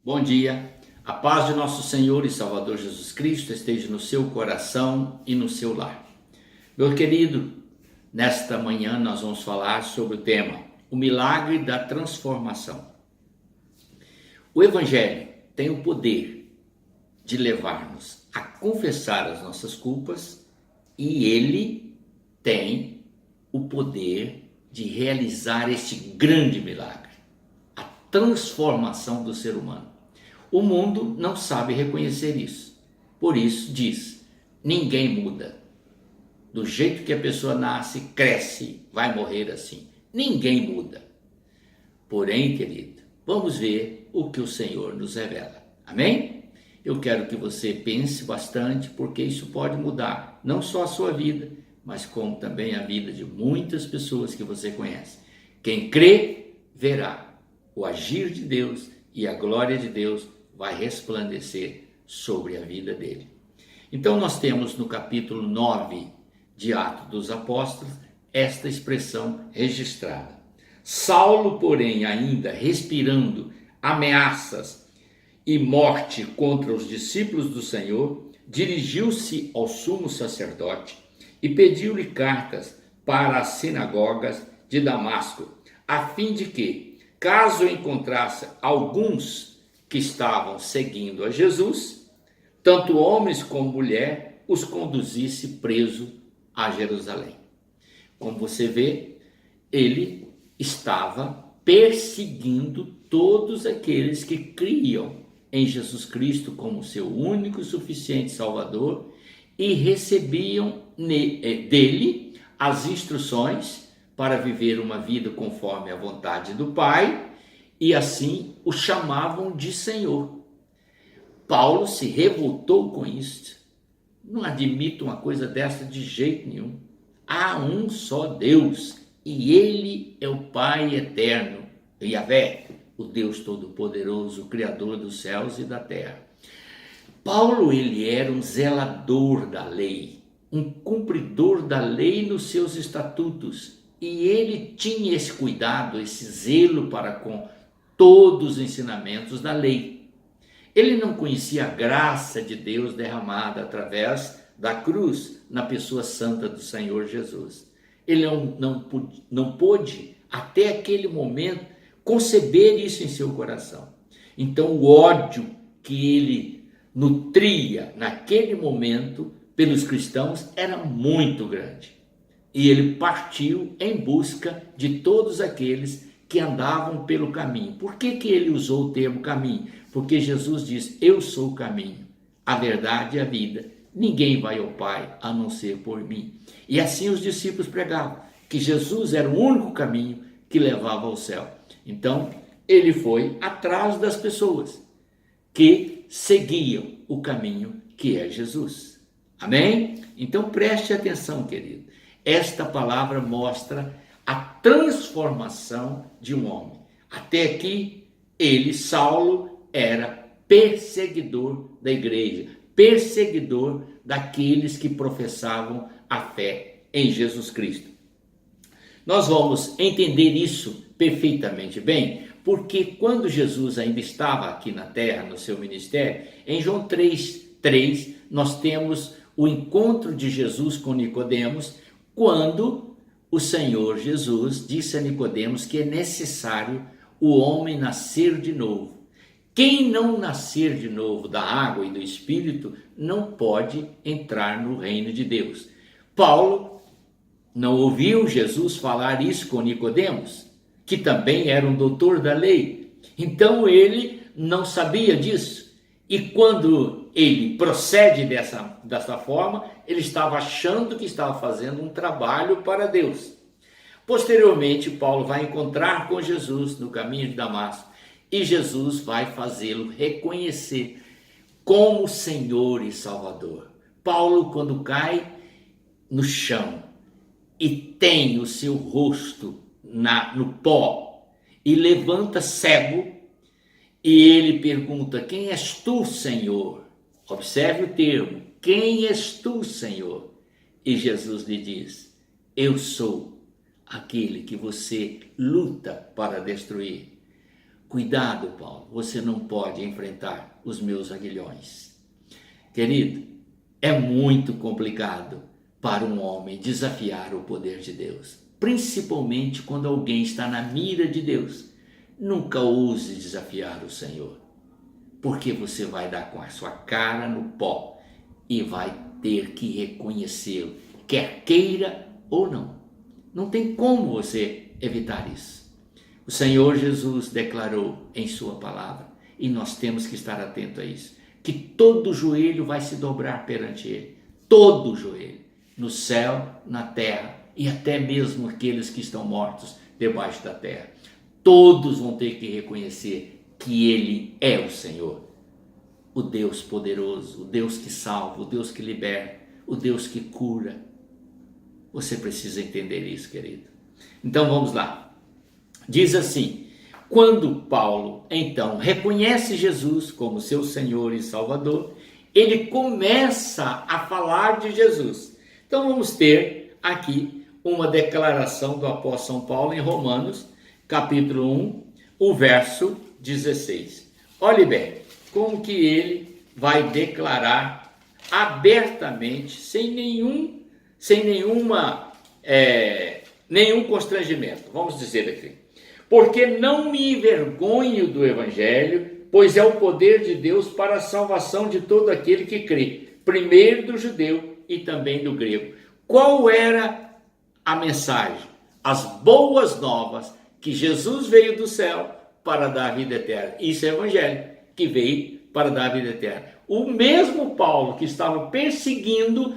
Bom dia, a paz de nosso Senhor e Salvador Jesus Cristo esteja no seu coração e no seu lar. Meu querido, nesta manhã nós vamos falar sobre o tema, o milagre da transformação. O Evangelho tem o poder de levar-nos a confessar as nossas culpas e ele tem o poder de realizar este grande milagre, a transformação do ser humano. O mundo não sabe reconhecer isso. Por isso diz, ninguém muda. Do jeito que a pessoa nasce, cresce, vai morrer assim. Ninguém muda. Porém, querido, vamos ver o que o Senhor nos revela. Amém? Eu quero que você pense bastante, porque isso pode mudar não só a sua vida, mas como também a vida de muitas pessoas que você conhece. Quem crê, verá o agir de Deus e a glória de Deus vai resplandecer sobre a vida dele. Então nós temos no capítulo 9 de Atos dos Apóstolos esta expressão registrada. Saulo, porém, ainda respirando ameaças e morte contra os discípulos do Senhor, dirigiu-se ao sumo sacerdote e pediu-lhe cartas para as sinagogas de Damasco, a fim de que, caso encontrasse alguns que estavam seguindo a Jesus, tanto homens como mulher, os conduzisse preso a Jerusalém. Como você vê, ele estava perseguindo todos aqueles que criam em Jesus Cristo como seu único e suficiente Salvador e recebiam dele as instruções para viver uma vida conforme a vontade do Pai, e assim o chamavam de Senhor. Paulo se revoltou com isso. Não admito uma coisa dessa de jeito nenhum. Há um só Deus e ele é o Pai eterno, Yahvé, o Deus Todo-Poderoso, o Criador dos céus e da terra. Paulo, ele era um zelador da lei, um cumpridor da lei nos seus estatutos, e ele tinha esse cuidado, esse zelo para com todos os ensinamentos da lei. Ele não conhecia a graça de Deus derramada através da cruz na pessoa santa do Senhor Jesus. Ele não pôde, até aquele momento, conceber isso em seu coração. Então, o ódio que ele nutria naquele momento pelos cristãos era muito grande. E ele partiu em busca de todos aqueles que andavam pelo caminho. Por que ele usou o termo caminho? Porque Jesus diz, eu sou o caminho, a verdade e a vida. Ninguém vai ao Pai a não ser por mim. E assim os discípulos pregavam, que Jesus era o único caminho que levava ao céu. Então, ele foi atrás das pessoas que seguiam o caminho que é Jesus. Amém? Então, preste atenção, querido. Esta palavra mostra a transformação de um homem. Até aqui, ele, Saulo, era perseguidor da igreja, perseguidor daqueles que professavam a fé em Jesus Cristo. Nós vamos entender isso perfeitamente bem, porque quando Jesus ainda estava aqui na terra, no seu ministério, em João 3:3, nós temos o encontro de Jesus com Nicodemos, quando o Senhor Jesus disse a Nicodemos que é necessário o homem nascer de novo. Quem não nascer de novo da água e do Espírito não pode entrar no reino de Deus. Paulo não ouviu Jesus falar isso com Nicodemos, que também era um doutor da lei. Então ele não sabia disso. E quando ele procede dessa forma, ele estava achando que estava fazendo um trabalho para Deus. Posteriormente, Paulo vai encontrar com Jesus no caminho de Damasco e Jesus vai fazê-lo reconhecer como Senhor e Salvador. Paulo, quando cai no chão e tem o seu rosto no pó e levanta cego, e ele pergunta, quem és tu, Senhor? Observe o termo, quem és tu, Senhor? E Jesus lhe diz, eu sou aquele que você luta para destruir. Cuidado, Paulo, você não pode enfrentar os meus aguilhões. Querido, é muito complicado para um homem desafiar o poder de Deus, principalmente quando alguém está na mira de Deus. Nunca ouse desafiar o Senhor, porque você vai dar com a sua cara no pó e vai ter que reconhecê-lo, quer queira ou não. Não tem como você evitar isso. O Senhor Jesus declarou em sua palavra, e nós temos que estar atentos a isso, que todo joelho vai se dobrar perante Ele, todo joelho, no céu, na terra e até mesmo aqueles que estão mortos debaixo da terra. Todos vão ter que reconhecer que Ele é o Senhor, o Deus poderoso, o Deus que salva, o Deus que liberta, o Deus que cura. Você precisa entender isso, querido. Então vamos lá. Diz assim: quando Paulo então reconhece Jesus como seu Senhor e Salvador, ele começa a falar de Jesus. Então vamos ter aqui uma declaração do apóstolo São Paulo em Romanos, capítulo 1, o verso 16. Olhe bem como que ele vai declarar abertamente, sem nenhum constrangimento. Vamos dizer aqui: porque não me envergonho do evangelho, pois é o poder de Deus para a salvação de todo aquele que crê, primeiro do judeu e também do grego. Qual era a mensagem? As boas novas, que Jesus veio do céu para dar a vida eterna. Isso é o evangelho, que veio para dar a vida eterna. O mesmo Paulo que estava perseguindo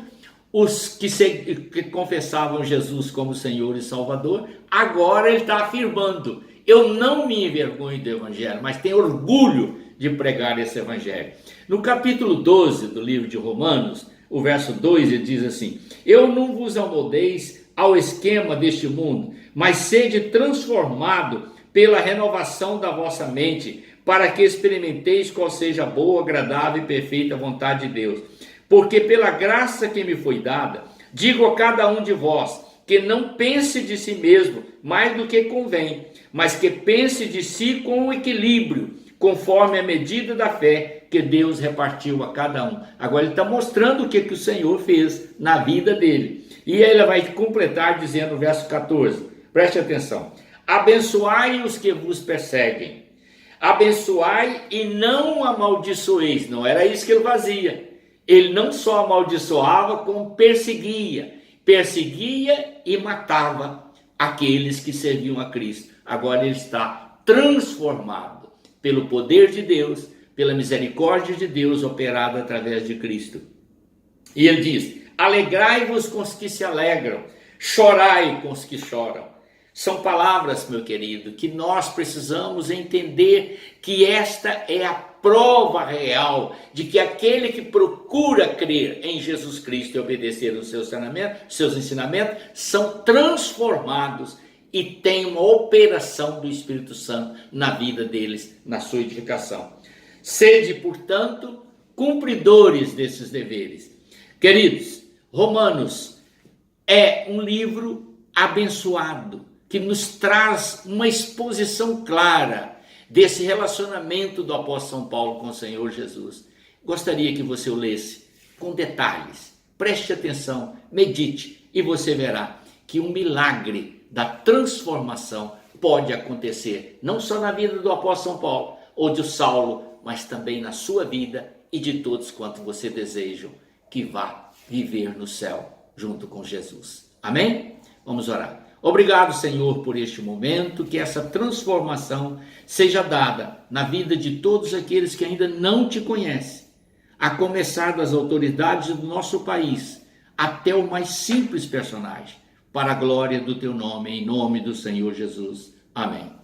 os que confessavam Jesus como Senhor e Salvador, agora ele está afirmando: eu não me envergonho do evangelho, mas tenho orgulho de pregar esse evangelho. No capítulo 12 do livro de Romanos, o verso 2, ele diz assim: eu não vos amoldeis ao esquema deste mundo, mas sede transformado pela renovação da vossa mente, para que experimenteis qual seja a boa, agradável e perfeita vontade de Deus. Porque pela graça que me foi dada, digo a cada um de vós, que não pense de si mesmo mais do que convém, mas que pense de si com equilíbrio, conforme a medida da fé que Deus repartiu a cada um. Agora ele está mostrando o que o Senhor fez na vida dele. E ele vai completar dizendo no verso 14, preste atenção: abençoai os que vos perseguem, abençoai e não amaldiçoeis. Não era isso que ele fazia. Ele não só amaldiçoava, como perseguia e matava aqueles que serviam a Cristo. Agora ele está transformado pelo poder de Deus, pela misericórdia de Deus operada através de Cristo. E ele diz: alegrai-vos com os que se alegram, chorai com os que choram. São palavras, meu querido, que nós precisamos entender que esta é a prova real de que aquele que procura crer em Jesus Cristo e obedecer os seus ensinamentos, são transformados e tem uma operação do Espírito Santo na vida deles, na sua edificação. Sede, portanto, cumpridores desses deveres. Queridos, Romanos é um livro abençoado, que nos traz uma exposição clara desse relacionamento do apóstolo São Paulo com o Senhor Jesus. Gostaria que você o lesse com detalhes. Preste atenção, medite, e você verá que um milagre da transformação pode acontecer, não só na vida do apóstolo São Paulo ou de Saulo, mas também na sua vida e de todos quanto você deseja que vá viver no céu junto com Jesus. Amém? Vamos orar. Obrigado, Senhor, por este momento, que essa transformação seja dada na vida de todos aqueles que ainda não te conhecem, a começar das autoridades do nosso país, até o mais simples personagem, para a glória do teu nome, em nome do Senhor Jesus. Amém.